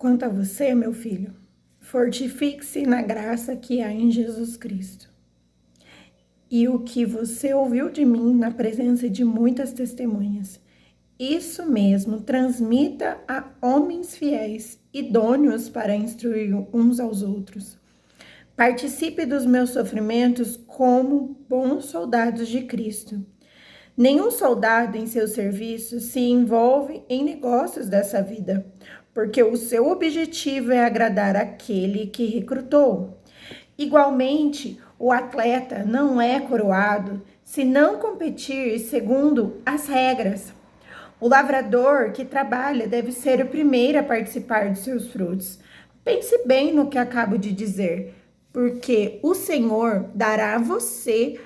Quanto a você, meu filho, fortifique-se na graça que há em Jesus Cristo. E o que você ouviu de mim na presença de muitas testemunhas, isso mesmo transmita a homens fiéis, idôneos para instruir uns aos outros. Participe dos meus sofrimentos como bons soldados de Cristo. Nenhum soldado em seu serviço se envolve em negócios dessa vida, porque o seu objetivo é agradar aquele que recrutou. Igualmente, o atleta não é coroado se não competir segundo as regras. O lavrador que trabalha deve ser o primeiro a participar dos seus frutos. Pense bem no que acabo de dizer, porque o Senhor dará a você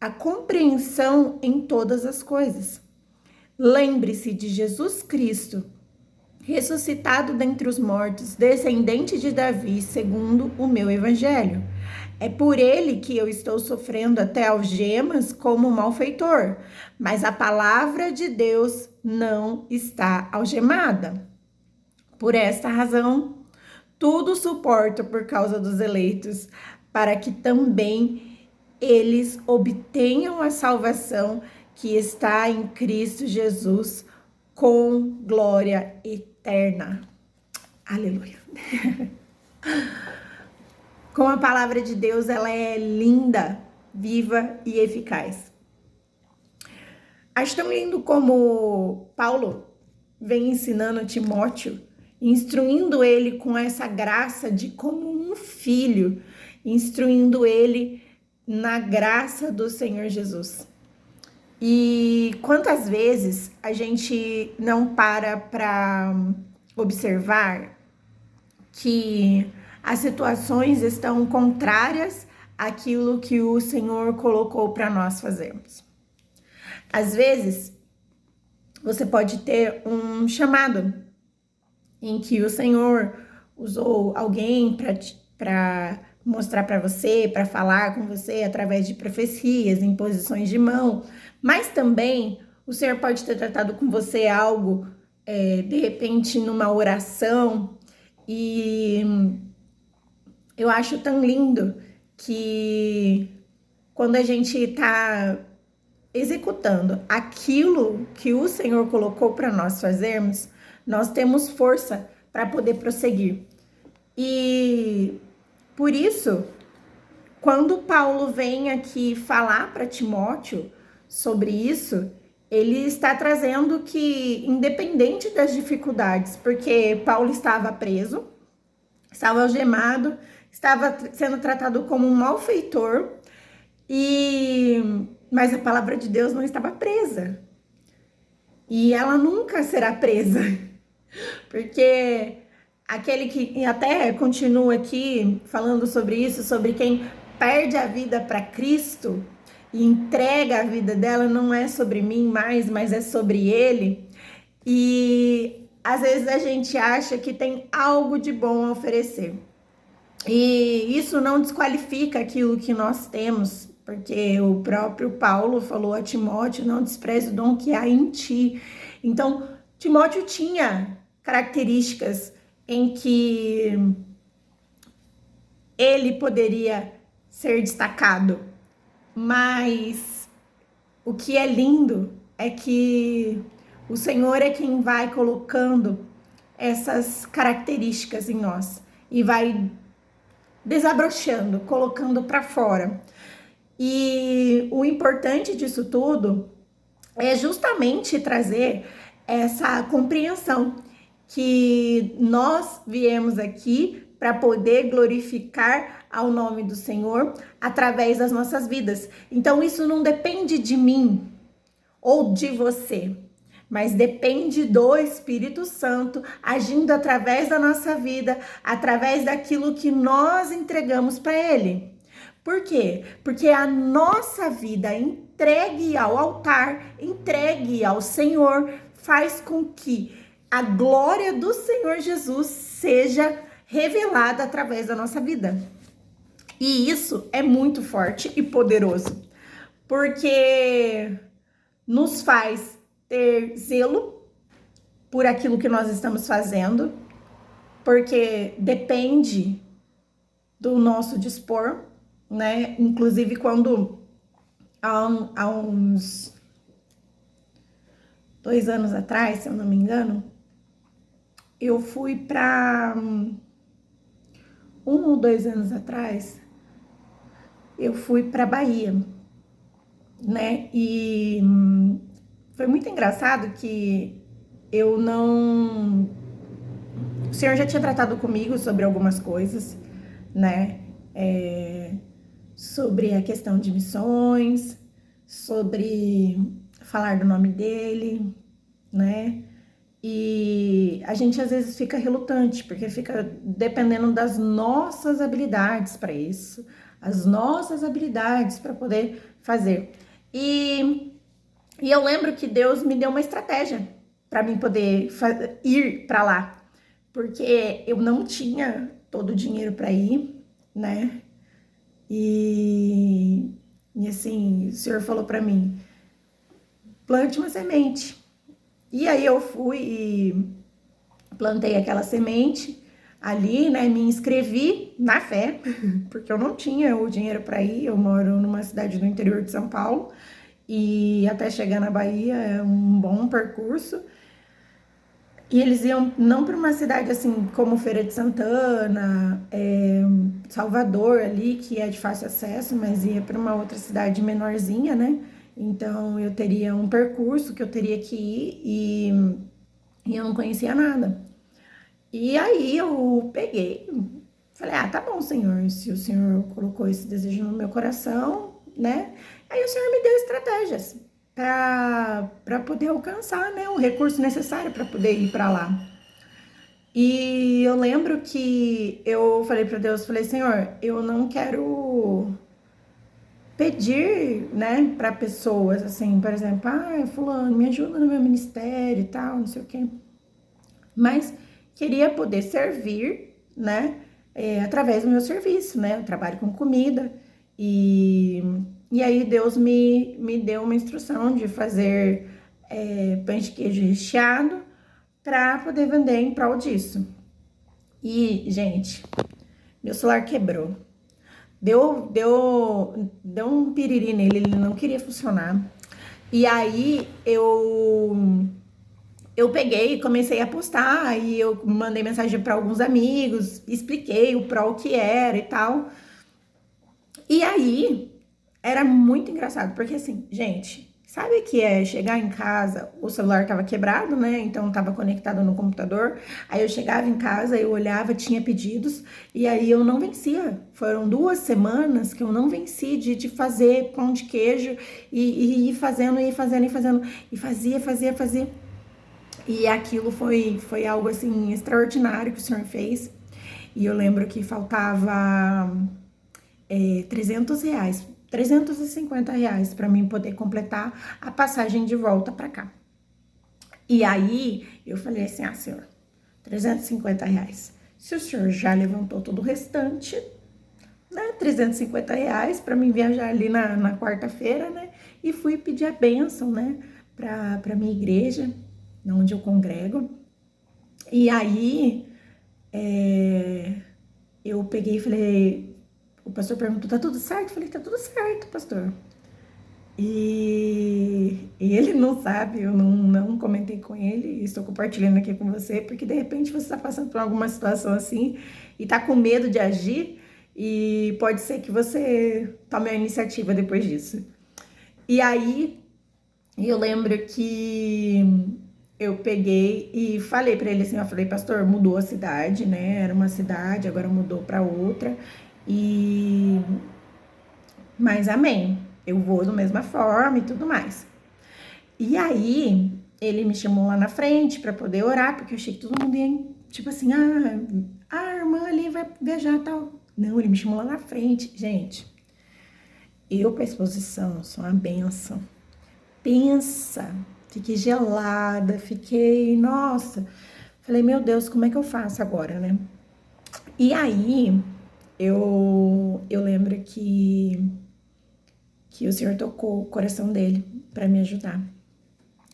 a compreensão em todas as coisas. Lembre-se de Jesus Cristo, ressuscitado dentre os mortos, descendente de Davi, segundo o meu evangelho. É por ele que eu estou sofrendo até algemas como malfeitor, mas a palavra de Deus não está algemada. Por esta razão, tudo suporto por causa dos eleitos, para que também eles obtenham a salvação que está em Cristo Jesus com glória eterna. Aleluia. Com a palavra de Deus, ela é linda, viva e eficaz. Acho tão lindo como Paulo vem ensinando Timóteo, instruindo ele com essa graça de como um filho, instruindo ele na graça do Senhor Jesus. E quantas vezes a gente não para observar que as situações estão contrárias àquilo que o Senhor colocou para nós fazermos. Às vezes, você pode ter um chamado em que o Senhor usou alguém para mostrar para você, para falar com você através de profecias, imposições de mão, mas também o Senhor pode ter tratado com você algo, de repente, numa oração, e eu acho tão lindo que quando a gente está executando aquilo que o Senhor colocou para nós fazermos, nós temos força para poder prosseguir. E por isso, quando Paulo vem aqui falar para Timóteo sobre isso, ele está trazendo que, independente das dificuldades, porque Paulo estava preso, estava algemado, estava sendo tratado como um malfeitor, mas a palavra de Deus não estava presa. E ela nunca será presa, porque aquele que até continua aqui falando sobre isso, sobre quem perde a vida para Cristo e entrega a vida dela, não é sobre mim mais, mas é sobre ele. E às vezes a gente acha que tem algo de bom a oferecer. E isso não desqualifica aquilo que nós temos, porque o próprio Paulo falou a Timóteo: não despreze o dom que há em ti. Então, Timóteo tinha características em que ele poderia ser destacado, mas o que é lindo é que o Senhor é quem vai colocando essas características em nós e vai desabrochando, colocando para fora. E o importante disso tudo é justamente trazer essa compreensão que nós viemos aqui para poder glorificar ao nome do Senhor através das nossas vidas. Então isso não depende de mim ou de você, mas depende do Espírito Santo agindo através da nossa vida, através daquilo que nós entregamos para Ele. Por quê? Porque a nossa vida entregue ao altar, entregue ao Senhor, faz com que a glória do Senhor Jesus seja revelada através da nossa vida. E isso é muito forte e poderoso, porque nos faz ter zelo por aquilo que nós estamos fazendo, porque depende do nosso dispor, né? Inclusive quando há uns 2 anos atrás, se eu não me engano, eu fui para 1 ou 2 anos atrás, eu fui para Bahia, né? E foi muito engraçado que eu não. O senhor já tinha tratado comigo sobre algumas coisas, né? Sobre a questão de missões, sobre falar do nome dele, né? E a gente às vezes fica relutante, porque fica dependendo das nossas habilidades para isso, as nossas habilidades para poder fazer. E eu lembro que Deus me deu uma estratégia para mim poder ir para lá, porque eu não tinha todo o dinheiro para ir, né? E assim, o senhor falou para mim, plante uma semente. E aí eu fui e plantei aquela semente ali, né? Me inscrevi na fé, porque eu não tinha o dinheiro para ir. Eu moro numa cidade do interior de São Paulo e até chegar na Bahia é um bom percurso. E eles iam não para uma cidade assim como Feira de Santana, Salvador ali, que é de fácil acesso, mas ia para uma outra cidade menorzinha, né? Então eu teria um percurso que eu teria que ir e eu não conhecia nada. E aí eu peguei, falei, ah, tá bom, senhor, se o senhor colocou esse desejo no meu coração, né? Aí o senhor me deu estratégias para poder alcançar, né, o recurso necessário para poder ir para lá. E eu lembro que eu falei para Deus, falei, Senhor, eu não quero pedir, né, para pessoas assim, por exemplo, ah, fulano, me ajuda no meu ministério e tal, não sei o quê. Mas queria poder servir, né, através do meu serviço, né? Eu trabalho com comida e, e aí Deus me deu uma instrução de fazer pães de queijo recheado para poder vender em prol disso. E, gente, meu celular quebrou. Deu um piriri nele, ele não queria funcionar. E aí eu peguei e comecei a postar, e eu mandei mensagem para alguns amigos, expliquei o pró que era e tal. E aí era muito engraçado, porque assim, gente, sabe que é chegar em casa, o celular tava quebrado, né? Então tava conectado no computador. Aí eu chegava em casa, eu olhava, tinha pedidos, e aí eu não vencia. Foram 2 semanas que eu não venci de fazer pão de queijo e ir fazendo, e fazendo, e fazendo, e fazia. E aquilo foi algo assim extraordinário que o senhor fez. E eu lembro que faltava R$ 300, R$ 350 para mim poder completar a passagem de volta para cá. E aí eu falei assim, ah, senhor, R$ 350. Se o senhor já levantou todo o restante, né, R$ 350 para mim viajar ali na quarta-feira, né? E fui pedir a bênção, né, para minha igreja, onde eu congrego. E aí eu peguei e falei, o pastor perguntou, tá tudo certo? Eu falei, tá tudo certo, pastor. E ele não sabe, eu não comentei com ele, estou compartilhando aqui com você, porque de repente você está passando por alguma situação assim e tá com medo de agir, e pode ser que você tome a iniciativa depois disso. E aí eu lembro que eu peguei e falei para ele assim, eu falei, pastor, mudou a cidade, né? Era uma cidade, agora mudou para outra. E mas amém. Eu vou da mesma forma e tudo mais. E aí ele me chamou lá na frente para poder orar, porque eu achei que todo mundo ia, tipo assim, a irmã ali vai viajar e tal. Não, ele me chamou lá na frente. Gente, eu pra exposição sou uma benção. Pensa, fiquei gelada, fiquei, nossa. Falei, meu Deus, como é que eu faço agora, né? E aí, eu lembro que o Senhor tocou o coração dele para me ajudar.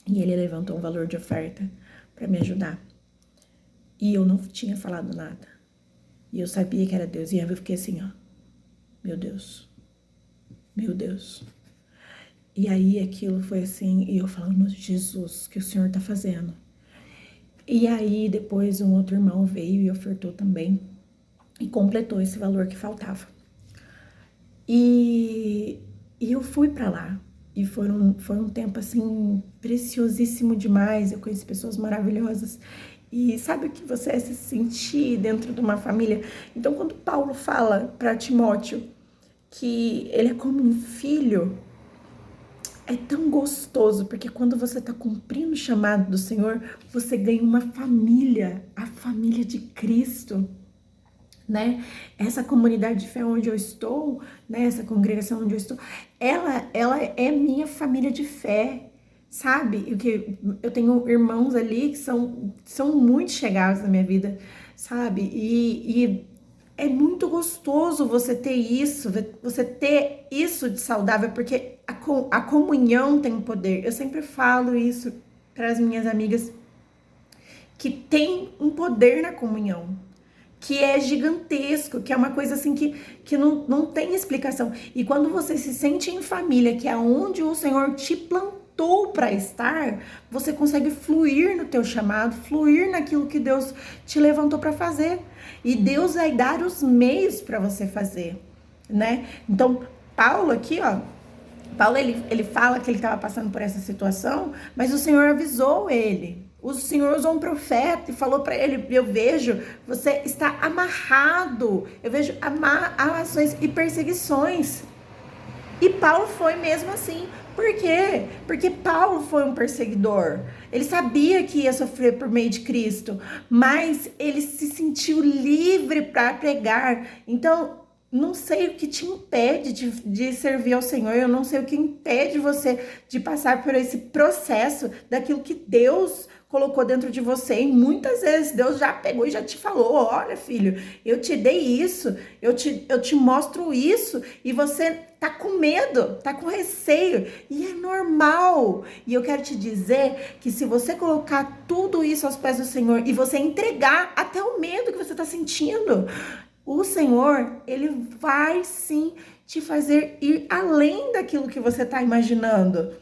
E ele levantou um valor de oferta para me ajudar. E eu não tinha falado nada. E eu sabia que era Deus. E aí eu fiquei assim, ó. Meu Deus. Meu Deus. E aí aquilo foi assim, e eu falando, meu Jesus, o que o Senhor tá fazendo? E aí depois um outro irmão veio e ofertou também. E completou esse valor que faltava. E eu fui pra lá. E foi um tempo, assim, preciosíssimo demais. Eu conheci pessoas maravilhosas. E sabe o que você é se sentir dentro de uma família? Então, quando Paulo fala para Timóteo que ele é como um filho, é tão gostoso, porque quando você está cumprindo o chamado do Senhor, você ganha uma família, a família de Cristo, né? Essa comunidade de fé onde eu estou, né? Essa congregação onde eu estou, ela é minha família de fé, sabe? Eu tenho irmãos ali que são muito chegados na minha vida, sabe? E é muito gostoso você ter isso de saudável, porque a comunhão tem poder. Eu sempre falo isso para as minhas amigas, que tem um poder na comunhão, que é gigantesco, que é uma coisa assim que não tem explicação. E quando você se sente em família, que é onde o Senhor te plantou para estar, você consegue fluir no teu chamado, fluir naquilo que Deus te levantou para fazer. E Deus vai dar os meios para você fazer, né? Então, Paulo aqui, ó, Paulo, ele fala que ele estava passando por essa situação, mas o Senhor avisou ele. O Senhor usou um profeta e falou para ele, eu vejo, você está amarrado, eu vejo amarrações e perseguições. E Paulo foi mesmo assim. Por quê? Porque Paulo foi um perseguidor. Ele sabia que ia sofrer por meio de Cristo, mas ele se sentiu livre para pregar. Então, não sei o que te impede de servir ao Senhor, eu não sei o que impede você de passar por esse processo daquilo que Deus colocou dentro de você. E muitas vezes Deus já pegou e já te falou, olha filho, eu te dei isso, eu te mostro isso, e você tá com medo, tá com receio, e é normal. E eu quero te dizer que se você colocar tudo isso aos pés do Senhor e você entregar até o medo que você tá sentindo, o Senhor, ele vai sim te fazer ir além daquilo que você está imaginando.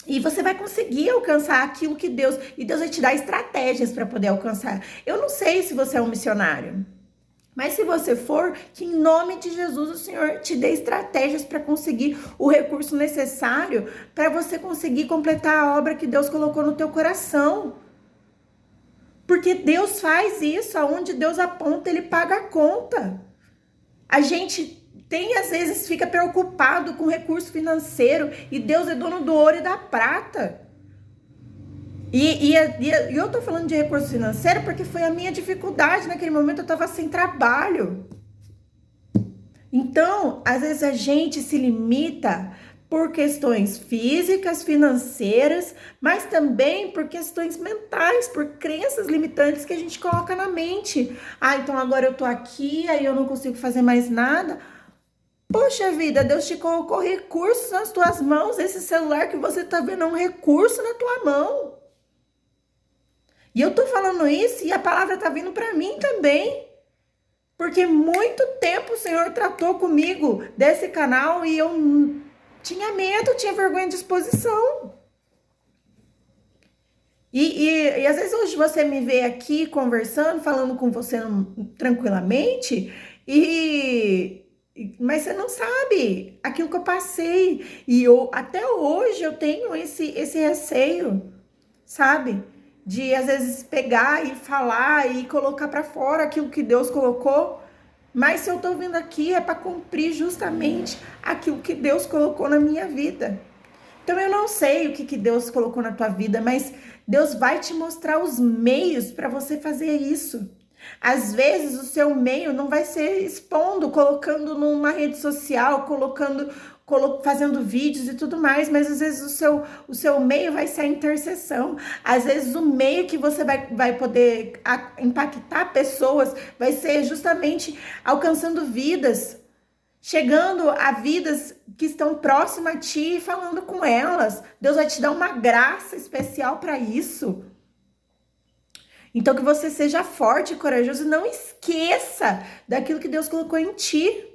E você vai conseguir alcançar aquilo que Deus... E Deus vai te dar estratégias para poder alcançar. Eu não sei se você é um missionário, mas se você for, que em nome de Jesus o Senhor te dê estratégias para conseguir o recurso necessário para você conseguir completar a obra que Deus colocou no teu coração. Porque Deus faz isso, aonde Deus aponta, Ele paga a conta. A gente às vezes, fica preocupado com recurso financeiro, e Deus é dono do ouro e da prata. E eu tô falando de recurso financeiro porque foi a minha dificuldade. Naquele momento eu tava sem trabalho. Então, às vezes a gente se limita por questões físicas, financeiras, mas também por questões mentais, por crenças limitantes que a gente coloca na mente. Ah, então agora eu tô aqui, aí eu não consigo fazer mais nada. Poxa vida, Deus te colocou recursos nas tuas mãos. Esse celular que você tá vendo é um recurso na tua mão. E eu tô falando isso e a palavra tá vindo para mim também. Porque muito tempo o Senhor tratou comigo desse canal e eu tinha medo, tinha vergonha de exposição. E às vezes hoje você me vê aqui conversando, falando com você tranquilamente, mas você não sabe aquilo que eu passei. E até hoje eu tenho esse receio, sabe? De às vezes pegar e falar e colocar para fora aquilo que Deus colocou. Mas se eu tô vindo aqui é para cumprir justamente aquilo que Deus colocou na minha vida. Então eu não sei o que Deus colocou na tua vida, mas Deus vai te mostrar os meios para você fazer isso. Às vezes o seu meio não vai ser expondo, colocando numa rede social, fazendo vídeos e tudo mais, mas às vezes o seu meio vai ser a intercessão. Às vezes o meio que você vai poder impactar pessoas vai ser justamente alcançando vidas, chegando a vidas que estão próximas a ti e falando com elas. Deus vai te dar uma graça especial para isso. Então, que você seja forte e corajoso e não esqueça daquilo que Deus colocou em ti.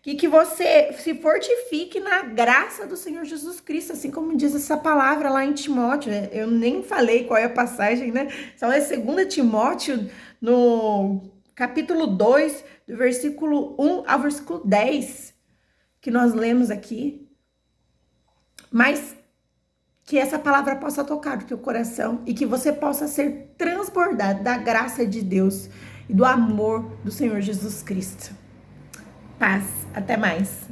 Que você se fortifique na graça do Senhor Jesus Cristo, assim como diz essa palavra lá em Timóteo. Eu nem falei qual é a passagem, né? Só é 2 Timóteo, no capítulo 2, do versículo 1 ao versículo 10, que nós lemos aqui. Mas que essa palavra possa tocar o teu coração e que você possa ser transbordado da graça de Deus e do amor do Senhor Jesus Cristo. Paz. Até mais.